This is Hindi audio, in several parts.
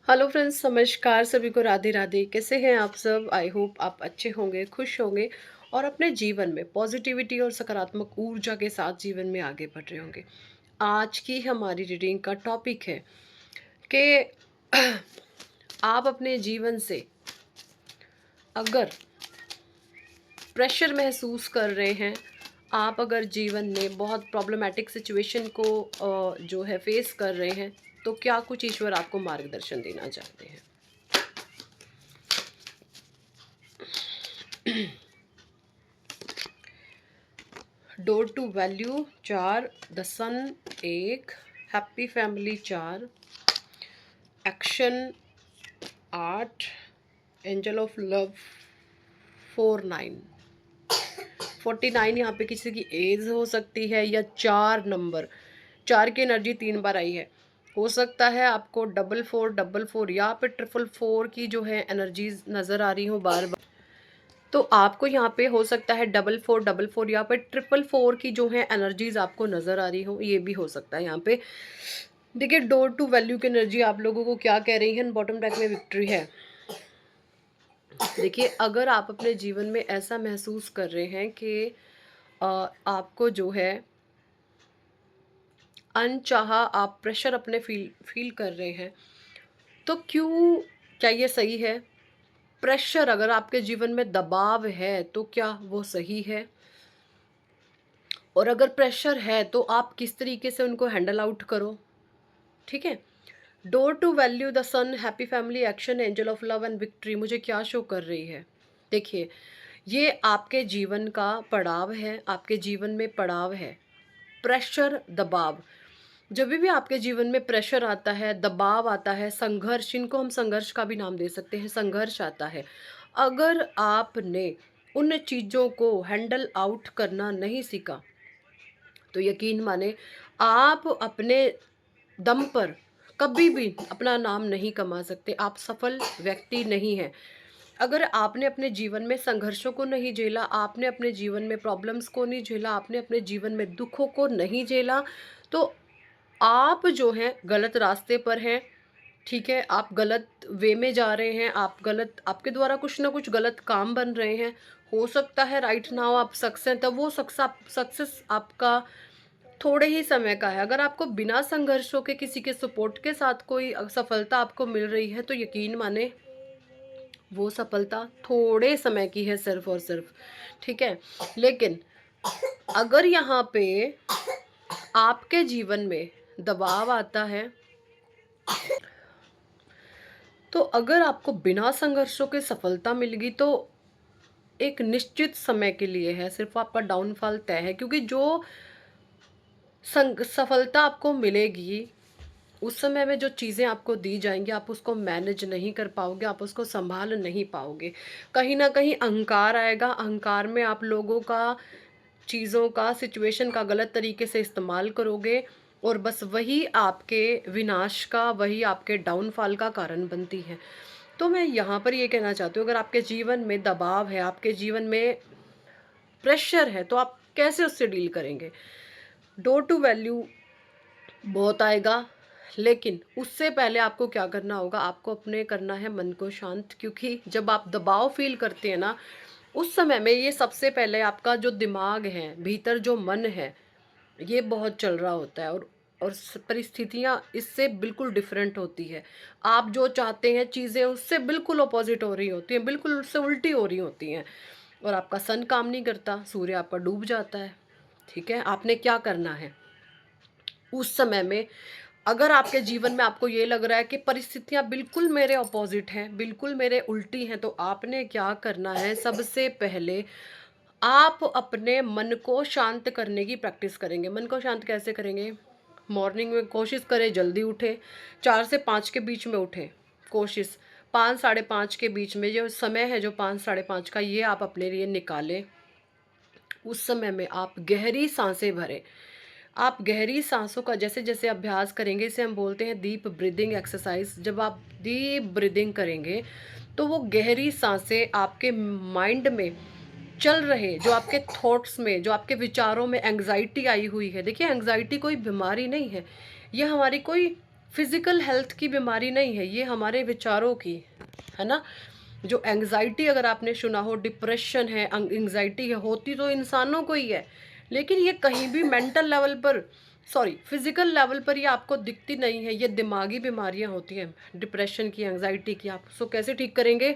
हेलो फ्रेंड्स, नमस्कार सभी को। राधे राधे। कैसे हैं आप सब? आई होप आप अच्छे होंगे, खुश होंगे और अपने जीवन में पॉजिटिविटी और सकारात्मक ऊर्जा के साथ जीवन में आगे बढ़ रहे होंगे। आज की हमारी रीडिंग का टॉपिक है कि आप अपने जीवन से अगर प्रेशर महसूस कर रहे हैं, आप अगर जीवन में बहुत प्रॉब्लमेटिक सिचुएशन को जो है फेस कर रहे हैं, तो क्या कुछ ईश्वर आपको मार्गदर्शन देना चाहते हैं। Door to value 4, the sun 1, happy family 4, action 8, angel of love 49। 49 यहाँ पे किसी की एज हो सकती है या 4 की एनर्जी 3 बार आई है। हो सकता है आपको 4444 या फिर 444 की जो है एनर्जीज नज़र आ रही हो बार बार। तो आपको यहाँ पे हो सकता है 4444 या फिर 444 की जो है एनर्जीज आपको नज़र आ रही हो, ये भी हो सकता है। यहाँ पे देखिए, डोर टू वैल्यू की एनर्जी आप लोगों को क्या कह रही है। बॉटम डेक में विक्ट्री है। देखिए, अगर आप अपने जीवन में ऐसा महसूस कर रहे हैं कि आपको जो है अनचाहा आप प्रेशर अपने फील कर रहे हैं, तो क्या ये सही है? प्रेशर, अगर आपके जीवन में दबाव है तो क्या वो सही है? और अगर प्रेशर है तो आप किस तरीके से उनको हैंडल आउट करो। ठीक है। Door to value, the sun, happy family, action, angel of love and victory मुझे क्या शो कर रही है? देखिए, ये आपके जीवन का पड़ाव है, आपके जीवन में पड़ाव है। प्रेशर, दबाव, जब भी आपके जीवन में प्रेशर आता है, दबाव आता है, संघर्ष, इनको हम संघर्ष का भी नाम दे सकते हैं, संघर्ष आता है। अगर आपने उन चीज़ों को हैंडल आउट करना नहीं सीखा, तो यकीन माने आप अपने दम पर कभी भी अपना नाम नहीं कमा सकते, आप सफल व्यक्ति नहीं हैं। अगर आपने अपने जीवन में संघर्षों को नहीं झेला, आपने अपने जीवन में प्रॉब्लम्स को नहीं झेला, आपने अपने जीवन में दुखों को नहीं झेला, तो आप जो हैं गलत रास्ते पर हैं। ठीक है, आप गलत वे में जा रहे हैं, आप गलत, आपके द्वारा कुछ ना कुछ गलत काम बन रहे हैं। हो सकता है राइट नाउ आप सक्सेस हैं, तब वो सक्सेस आपका थोड़े ही समय का है। अगर आपको बिना संघर्षों के किसी के सपोर्ट के साथ कोई सफलता आपको मिल रही है, तो यकीन माने वो सफलता थोड़े समय की है, सिर्फ और सिर्फ। ठीक है। लेकिन अगर यहाँ पे आपके जीवन में दबाव आता है, तो अगर आपको बिना संघर्षों के सफलता मिल गई, तो एक निश्चित समय के लिए है, सिर्फ आपका डाउनफॉल तय है। क्योंकि जो सफलता आपको मिलेगी, उस समय में जो चीज़ें आपको दी जाएंगी, आप उसको मैनेज नहीं कर पाओगे, आप उसको संभाल नहीं पाओगे। कहीं ना कहीं अहंकार आएगा, अहंकार में आप लोगों का, चीज़ों का, सिचुएशन का गलत तरीके से इस्तेमाल करोगे, और बस वही आपके विनाश का, वही आपके डाउनफॉल का कारण बनती है। तो मैं यहाँ पर ये कहना चाहती हूँ, अगर आपके जीवन में दबाव है, आपके जीवन में प्रेशर है, तो आप कैसे उससे डील करेंगे? डोर टू वैल्यू बहुत आएगा, लेकिन उससे पहले आपको क्या करना होगा? आपको अपने करना है मन को शांत। क्योंकि जब आप दबाव फील करते हैं ना, उस समय में ये सबसे पहले आपका जो दिमाग है, भीतर जो मन है, ये बहुत चल रहा होता है, और परिस्थितियाँ इससे बिल्कुल डिफरेंट होती है। आप जो चाहते हैं चीज़ें उससे बिल्कुल अपोजिट हो रही होती हैं, बिल्कुल उससे उल्टी हो रही होती हैं, और आपका सन काम नहीं करता, सूर्य आपका डूब जाता है। ठीक है। आपने क्या करना है उस समय में? अगर आपके जीवन में आपको ये लग रहा है कि परिस्थितियां बिल्कुल मेरे अपोजिट हैं, बिल्कुल मेरे उल्टी हैं, तो आपने क्या करना है? सबसे पहले आप अपने मन को शांत करने की प्रैक्टिस करेंगे। मन को शांत कैसे करेंगे? मॉर्निंग में कोशिश करें जल्दी उठे, 4 से 5 के बीच में उठें। कोशिश 5 साढ़े 5 के बीच में जो समय है, जो 5 साढ़े 5 का, ये आप अपने लिए निकालें। उस समय में आप गहरी सांसें भरें। आप गहरी सांसों का जैसे जैसे अभ्यास करेंगे, इसे हम बोलते हैं डीप ब्रीदिंग एक्सरसाइज। जब आप डीप ब्रीदिंग करेंगे, तो वो गहरी सांसें आपके माइंड में चल रहे, जो आपके थॉट्स में, जो आपके विचारों में एंग्जाइटी आई हुई है। देखिए, एंग्जाइटी कोई बीमारी नहीं है, ये हमारी कोई फिज़िकल हेल्थ की बीमारी नहीं है, ये हमारे विचारों की, है ना? जो एंग्ज़ायटी अगर आपने सुना हो, डिप्रेशन है, एंग्ज़ायटी है, होती तो इंसानों को ही है, लेकिन ये कहीं भी मेंटल लेवल पर, सॉरी फिज़िकल लेवल पर ये आपको दिखती नहीं है, ये दिमागी बीमारियाँ होती हैं, डिप्रेशन की, एंग्ज़ायटी की। आप उसको कैसे ठीक करेंगे?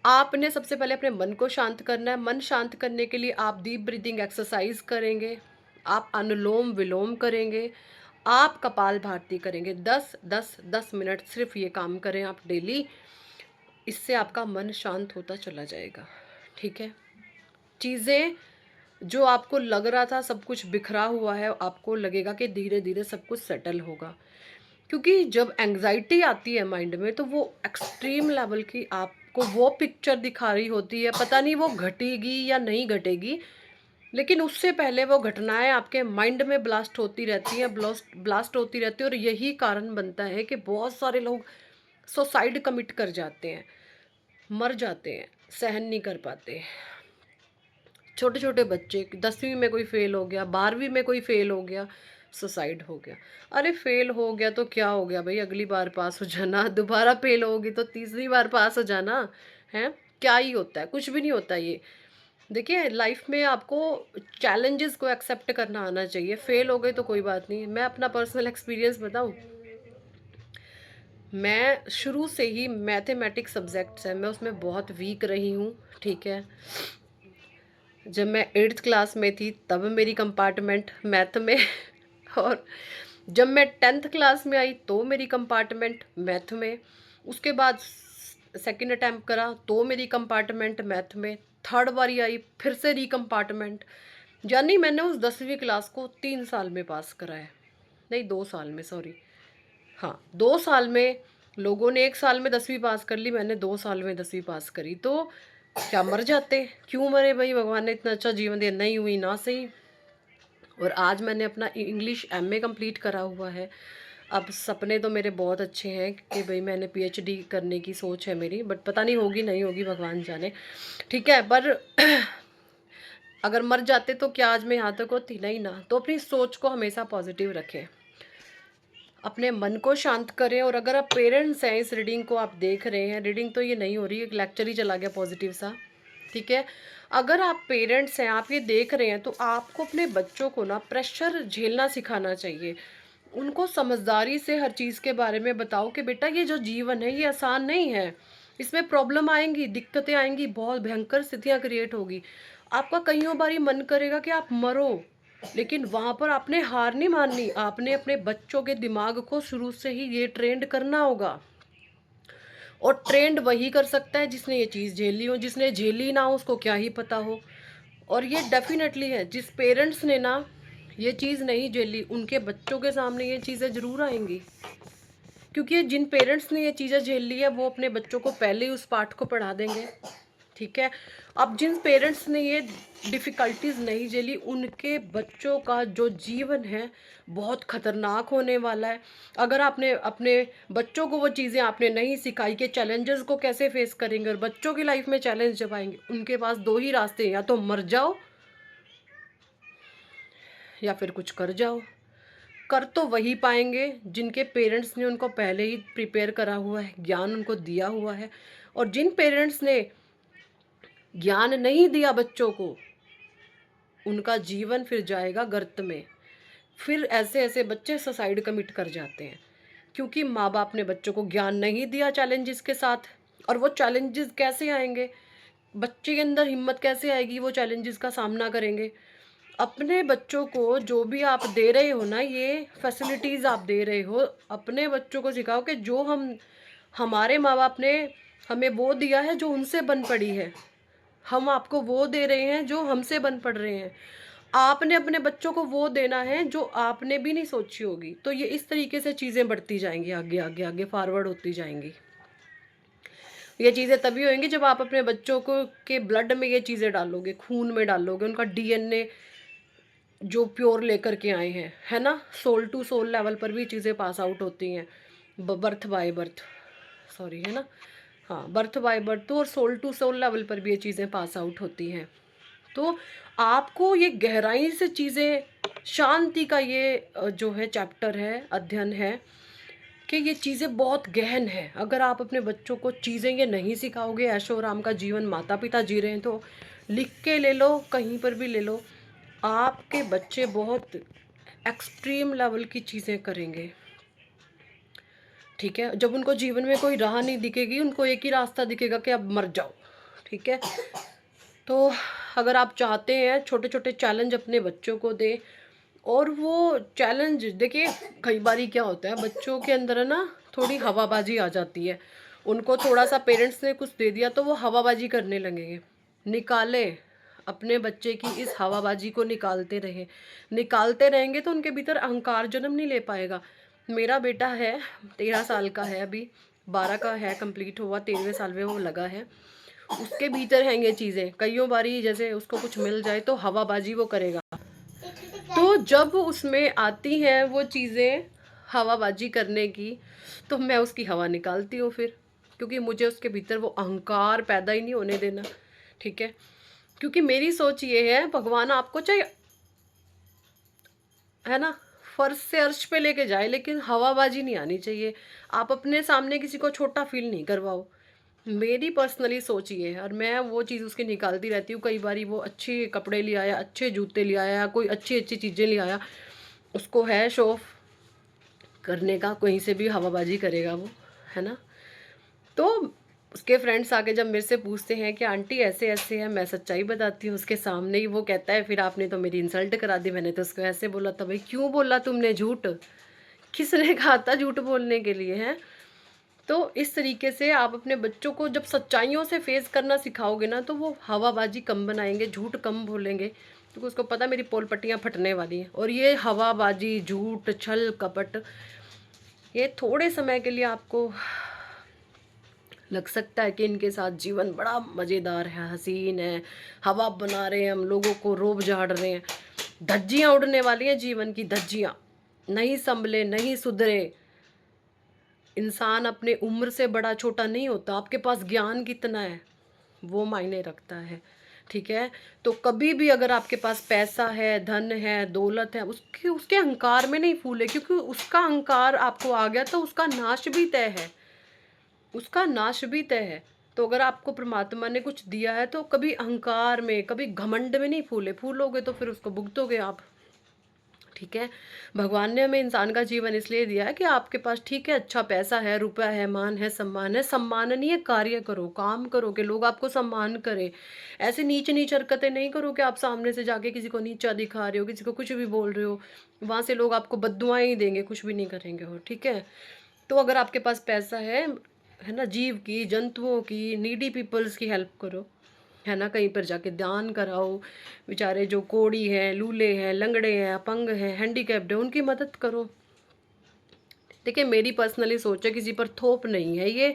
आपने सबसे पहले अपने मन को शांत करना है। मन शांत करने के लिए आप डीप ब्रीदिंग एक्सरसाइज करेंगे, आप अनुलोम विलोम करेंगे, आप कपालभाति करेंगे। 10 मिनट सिर्फ ये काम करें आप डेली। इससे आपका मन शांत होता चला जाएगा। ठीक है? चीज़ें जो आपको लग रहा था सब कुछ बिखरा हुआ है, आपको लगेगा कि धीरे धीरे सब कुछ सेटल होगा। क्योंकि जब एंग्जाइटी आती है माइंड में, तो वो एक्सट्रीम लेवल की आपको वो पिक्चर दिखा रही होती है, पता नहीं वो घटेगी या नहीं घटेगी, लेकिन उससे पहले वो घटनाएं आपके माइंड में ब्लास्ट होती रहती हैं, ब्लास्ट होती रहती है, और यही कारण बनता है कि बहुत सारे लोग सुसाइड कमिट कर जाते हैं, मर जाते हैं, सहन नहीं कर पाते। छोटे छोटे बच्चे, 10वीं में कोई फेल हो गया, 12वीं में कोई फेल हो गया, सुसाइड हो गया। अरे फेल हो गया तो क्या हो गया भाई, अगली बार पास हो जाना। दोबारा फेल होगी तो तीसरी बार पास हो जाना है। क्या ही होता है, कुछ भी नहीं होता ये। देखिए लाइफ में आपको चैलेंजेस को एक्सेप्ट करना आना चाहिए। फेल हो गए तो कोई बात नहीं। मैं अपना पर्सनल एक्सपीरियंस बताऊं, मैं शुरू से ही मैथमेटिक्स सब्जेक्ट्स है, मैं उसमें बहुत वीक रही हूँ। ठीक है? जब मैं 8th क्लास में थी तब मेरी कंपार्टमेंट मैथ में और जब मैं 10th क्लास में आई तो मेरी कंपार्टमेंट मैथ में। उसके बाद सेकंड अटैम्प्ट करा तो मेरी कंपार्टमेंट मैथ में। थर्ड बारी आई फिर से री कंपार्टमेंट। यानी मैंने उस 10वीं क्लास को 3 साल में पास करा है, नहीं 2 साल में, सॉरी, हाँ 2 साल में। लोगों ने 1 साल में 10वीं पास कर ली, मैंने 2 साल में 10वीं पास करी। तो क्या मर जाते? क्यों मरे भाई, भगवान ने इतना अच्छा जीवन दिया, नहीं हुई ना सही। और आज मैंने अपना इंग्लिश एमए कंप्लीट करा हुआ है। अब सपने तो मेरे बहुत अच्छे हैं कि भाई मैंने पीएचडी करने की सोच है मेरी, बट पता नहीं होगी नहीं होगी, भगवान जाने। ठीक है, पर अगर मर जाते तो क्या आज मैं यहाँ तक होती? नहीं ना। तो अपनी सोच को हमेशा पॉजिटिव रखें, अपने मन को शांत करें। और अगर आप पेरेंट्स हैं, इस रीडिंग को आप देख रहे हैं, रीडिंग तो ये नहीं हो रही, एक लेक्चर ही चला गया पॉजिटिव सा। ठीक है? अगर आप पेरेंट्स हैं, आप ये देख रहे हैं, तो आपको अपने बच्चों को ना प्रेशर झेलना सिखाना चाहिए। उनको समझदारी से हर चीज़ के बारे में बताओ कि बेटा ये जो जीवन है ये आसान नहीं है, इसमें प्रॉब्लम आएंगी, दिक्कतें आएंगी, बहुत भयंकर स्थितियाँ क्रिएट होगी। आपका कईयों बारी मन करेगा कि आप मरो, लेकिन वहाँ पर आपने हार नहीं माननी। आपने अपने बच्चों के दिमाग को शुरू से ही ये ट्रेंड करना होगा। और ट्रेंड वही कर सकता है जिसने ये चीज़ झेली हो, जिसने झेली ना हो उसको क्या ही पता हो। और ये डेफिनेटली है, जिस पेरेंट्स ने ना ये चीज़ नहीं झेली, उनके बच्चों के सामने ये चीज़ें ज़रूर आएंगी। क्योंकि जिन पेरेंट्स ने ये चीज़ें झेल ली है वो अपने बच्चों को पहले ही उस पाठ को पढ़ा देंगे। ठीक है? अब जिन पेरेंट्स ने ये डिफ़िकल्टीज़ नहीं झेली, उनके बच्चों का जो जीवन है बहुत ख़तरनाक होने वाला है। अगर आपने अपने बच्चों को वो चीज़ें आपने नहीं सिखाई कि चैलेंजेस को कैसे फेस करेंगे, और बच्चों की लाइफ में चैलेंज जब आएंगे, उनके पास दो ही रास्ते हैं, या तो मर जाओ या फिर कुछ कर जाओ। कर तो वही पाएंगे जिनके पेरेंट्स ने उनको पहले ही प्रिपेयर करा हुआ है, ज्ञान उनको दिया हुआ है। और जिन पेरेंट्स ने ज्ञान नहीं दिया बच्चों को, उनका जीवन फिर जाएगा गर्त में। फिर ऐसे ऐसे बच्चे सुसाइड कमिट कर जाते हैं, क्योंकि माँ बाप ने बच्चों को ज्ञान नहीं दिया चैलेंजेस के साथ। और वो चैलेंजेस कैसे आएंगे, बच्चे के अंदर हिम्मत कैसे आएगी वो चैलेंजेस का सामना करेंगे। अपने बच्चों को जो भी आप दे रहे हो ना, ये फैसिलिटीज़ आप दे रहे हो, अपने बच्चों को सिखाओ कि जो हमारे माँ बाप ने हमें वो दिया है जो उनसे बन पड़ी है, हम आपको वो दे रहे हैं जो हमसे बन पड़ रहे हैं। आपने अपने बच्चों को वो देना है जो आपने भी नहीं सोची होगी। तो ये इस तरीके से चीज़ें बढ़ती जाएंगी, आगे आगे आगे फॉरवर्ड होती जाएंगी। ये चीज़ें तभी होंगी जब आप अपने बच्चों को के ब्लड में ये चीज़ें डालोगे, खून में डालोगे, उनका डीएनए जो प्योर लेकर के आए हैं, है ना। सोल टू सोल लेवल पर भी चीज़ें पास आउट होती हैं, बर्थ बाय बर्थ, सॉरी, है ना। हाँ, बर्थ बाय बर्थ और सोल टू सोल लेवल पर भी ये चीज़ें पास आउट होती हैं। तो आपको ये गहराई से चीज़ें, शांति का ये जो है चैप्टर है, अध्ययन है कि ये चीज़ें बहुत गहन है। अगर आप अपने बच्चों को चीज़ें ये नहीं सिखाओगे, ऐशो आराम का जीवन माता पिता जी रहे हैं, तो लिख के ले लो, कहीं पर भी ले लो, आपके बच्चे बहुत एक्सट्रीम लेवल की चीज़ें करेंगे। ठीक है, जब उनको जीवन में कोई राह नहीं दिखेगी, उनको एक ही रास्ता दिखेगा कि अब मर जाओ। ठीक है, तो अगर आप चाहते हैं छोटे छोटे चैलेंज अपने बच्चों को दें, और वो चैलेंज देखिए, कई बारी क्या होता है, बच्चों के अंदर है ना थोड़ी हवाबाजी आ जाती है। उनको थोड़ा सा पेरेंट्स ने कुछ दे दिया तो वो हवाबाजी करने लगेंगे। निकाले, अपने बच्चे की इस हवाबाजी को निकालते रहेंगे तो उनके भीतर अहंकार जन्म नहीं ले पाएगा। मेरा बेटा है, 13 साल का है, अभी 12 का है, कंप्लीट हुआ, 13वें साल में वो लगा है। उसके भीतर हैं ये चीज़ें, कईयों बारी जैसे उसको कुछ मिल जाए तो हवाबाजी वो करेगा। तो जब उसमें आती हैं वो चीज़ें हवाबाजी करने की, तो मैं उसकी हवा निकालती हूँ फिर, क्योंकि मुझे उसके भीतर वो अहंकार पैदा ही नहीं होने देना। ठीक है, क्योंकि मेरी सोच ये है, भगवान आपको चाहे, है ना, फर्श से अर्श पे लेके जाए, लेकिन हवाबाजी नहीं आनी चाहिए। आप अपने सामने किसी को छोटा फील नहीं करवाओ। मेरी पर्सनली सोच ये है, और मैं वो चीज़ उसकी निकालती रहती हूँ। कई बारी वो अच्छे कपड़े ले आया, अच्छे जूते ले आया, कोई अच्छी अच्छी चीज़ें ले आया, उसको है शो ऑफ करने का, कहीं से भी हवाबाजी करेगा वो, है ना। तो उसके फ्रेंड्स आके जब मेरे से पूछते हैं कि आंटी ऐसे ऐसे है, मैं सच्चाई बताती हूँ उसके सामने ही, वो कहता है फिर आपने तो मेरी इंसल्ट करा दी, मैंने तो उसको ऐसे बोला था। भाई क्यों बोला तुमने झूठ? किसने कहा था झूठ बोलने के लिए है? तो इस तरीके से आप अपने बच्चों को जब सच्चाइयों से फेस करना सिखाओगे ना, तो वो हवाबाजी कम बनाएंगे, झूठ कम बोलेंगे, क्योंकि उसको पता मेरी पोल पट्टियाँ फटने वाली हैं। और ये हवाबाजी, झूठ, छल कपट, ये थोड़े समय के लिए आपको लग सकता है कि इनके साथ जीवन बड़ा मज़ेदार है, हसीन है, हवा बना रहे हैं, हम लोगों को रोब झाड़ रहे हैं। धज्जियाँ उड़ने वाली हैं, जीवन की धज्जियाँ। नहीं संभले, नहीं सुधरे, इंसान अपने उम्र से बड़ा छोटा नहीं होता, आपके पास ज्ञान कितना है वो मायने रखता है। ठीक है, तो कभी भी अगर आपके पास पैसा है, धन है, दौलत है, उसके उसके अहंकार में नहीं फूले, क्योंकि उसका अहंकार आपको आ गया तो उसका नाश भी तय है, उसका नाश भी तय है। तो अगर आपको परमात्मा ने कुछ दिया है तो कभी अहंकार में, कभी घमंड में नहीं फूलोगे तो फिर उसको भुगतोगे आप। ठीक है, भगवान ने हमें इंसान का जीवन इसलिए दिया है कि आपके पास, ठीक है, अच्छा पैसा है, रुपया है, मान है, सम्मान है, सम्माननीय कार्य करो, काम करो कि लोग आपको सम्मान करें। ऐसे नीच नीच हरकतें नहीं करो कि आप सामने से जाके किसी को नीचा दिखा रहे हो, किसी को कुछ भी बोल रहे हो, वहाँ से लोग आपको बद्दुआएं ही देंगे, कुछ भी नहीं करेंगे। और ठीक है, तो अगर आपके पास पैसा है ना, जीव की, जंतुओं की, नीडी पीपल्स की हेल्प करो, है ना, कहीं पर जाके दान कराओ, बेचारे जो कोढ़ी हैं, लूले हैं, लंगड़े हैं, अपंग हैं, हैंडीकैप्ड है, उनकी मदद करो। देखिए, मेरी पर्सनली सोच है, किसी पर थोप नहीं है ये,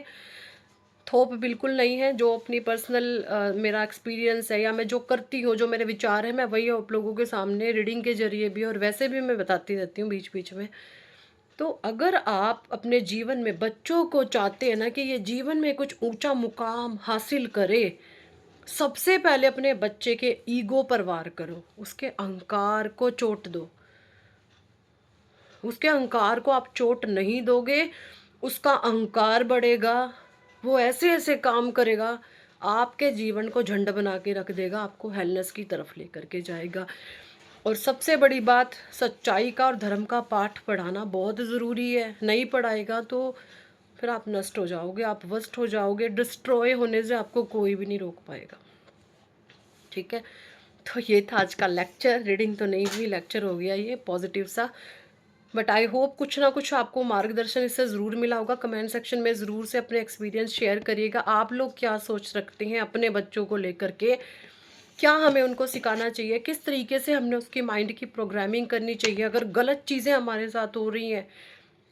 थोप बिल्कुल नहीं है। जो अपनी पर्सनल मेरा एक्सपीरियंस है, या मैं जो करती हूँ, जो मेरे विचार है, मैं वही आप लोगों के सामने रीडिंग के जरिए भी और वैसे भी मैं बताती रहती हूँ बीच बीच में। तो अगर आप अपने जीवन में बच्चों को चाहते हैं ना कि ये जीवन में कुछ ऊंचा मुकाम हासिल करे, सबसे पहले अपने बच्चे के ईगो पर वार करो, उसके अहंकार को चोट दो। उसके अहंकार को आप चोट नहीं दोगे, उसका अहंकार बढ़ेगा, वो ऐसे ऐसे काम करेगा, आपके जीवन को झंड बना के रख देगा, आपको हेलनेस की तरफ लेकर के जाएगा। और सबसे बड़ी बात, सच्चाई का और धर्म का पाठ पढ़ाना बहुत ज़रूरी है। नहीं पढ़ाएगा तो फिर आप नष्ट हो जाओगे, आप वस्ट हो जाओगे, डिस्ट्रॉय होने से आपको कोई भी नहीं रोक पाएगा। ठीक है, तो ये था आज का लेक्चर। रीडिंग तो नहीं हुई, लेक्चर हो गया ये पॉजिटिव सा। बट आई होप कुछ ना कुछ आपको मार्गदर्शन इससे ज़रूर मिला होगा। कमेंट सेक्शन में ज़रूर से अपने एक्सपीरियंस शेयर करिएगा। आप लोग क्या सोच रखते हैं अपने बच्चों को लेकर के, क्या हमें उनको सिखाना चाहिए, किस तरीके से हमने उसकी माइंड की प्रोग्रामिंग करनी चाहिए, अगर गलत चीज़ें हमारे साथ हो रही हैं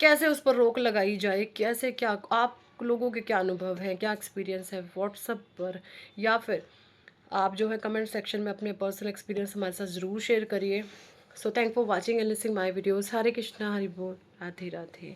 कैसे उस पर रोक लगाई जाए, कैसे, क्या आप लोगों के क्या अनुभव हैं, क्या एक्सपीरियंस है, व्हाट्सएप पर या फिर आप जो है कमेंट सेक्शन में अपने पर्सनल एक्सपीरियंस हमारे साथ ज़रूर शेयर करिए। So thank for watching and listening my videos. Hare Krishna, Hari बोल, राधे राधे।